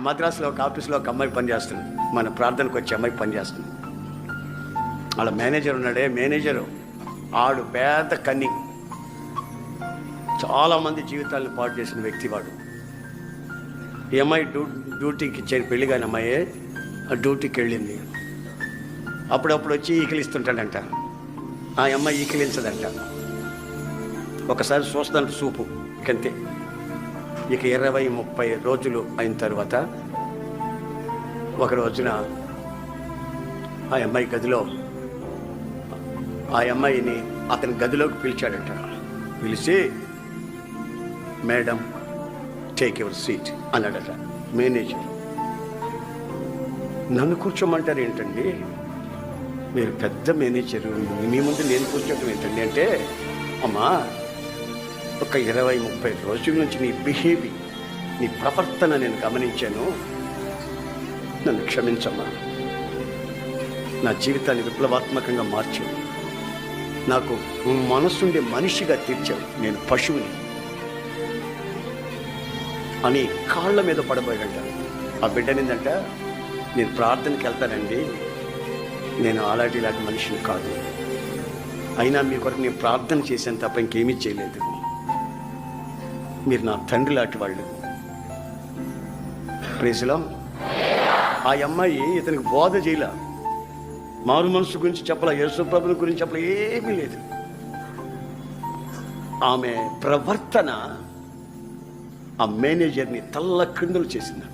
మద్రాసులో ఒక ఆఫీస్లో ఒక అమ్మాయి పనిచేస్తుంది, మన ప్రార్థనకు వచ్చే అమ్మాయి పనిచేస్తుంది. వాళ్ళ మేనేజర్ ఉన్నాడే, మేనేజరు ఆడు పేద కన్ని, చాలామంది జీవితాలను పాడు చేసిన వ్యక్తి వాడు. ఈ అమ్మాయి డ్యూటీకి ఇచ్చారు, పెళ్లి కాని అమ్మాయి డ్యూటీకి వెళ్ళింది. అప్పుడప్పుడు వచ్చి ఈకిలిస్తుంటాడంట, ఆ అమ్మాయి ఈకిలించదంట. ఒకసారి చూస్తాను చూపు ఇంకంతే. ఇక 20-30 రోజులు అయిన తర్వాత ఒక రోజున ఆ అమ్మాయి గదిలో, ఆ అమ్మాయిని అతని గదిలోకి పిలిచాడట. పిలిచి మేడం టేక్ యువర్ సీట్ అన్నాడట మేనేజర్. నన్ను కూర్చోమంటారు ఏంటండి, మీరు పెద్ద మేనేజరు, మీ ముందు నేను కూర్చోవటం ఏంటండి అంటే, అమ్మా ఒక 20-30 రోజుల నుంచి నీ బిహేవియర్, నీ ప్రవర్తన నేను గమనించాను, నన్ను క్షమించమ్మా. నా జీవితాన్ని విప్లవాత్మకంగా మార్చావు, నాకు మనసుండే మనిషిగా తీర్చావు, నేను పశువుని అని కాళ్ళ మీద పడబోయాడంట. ఆ బిడ్డనిందంట, నేను ప్రార్థనకి వెళ్తానండి, నేను ఇలాంటి మనిషిని కాదు, అయినా మీ కొరకు నేను ప్రార్థన చేశాను తప్ప ఇంకేమీ చేయలేదు, మీరు నా తండ్రి లాంటి వాళ్ళు. ప్రైజ్లో ఆ అమ్మాయి ఇతనికి బోధ చేయలే, మారు మనసు గురించి చెప్పలే, యేసు ప్రభుని గురించి చెప్పలే, ఏమీ లేదు. ఆమె ప్రవర్తన ఆ మేనేజర్ని తల్ల క్రిందులు చేసింది.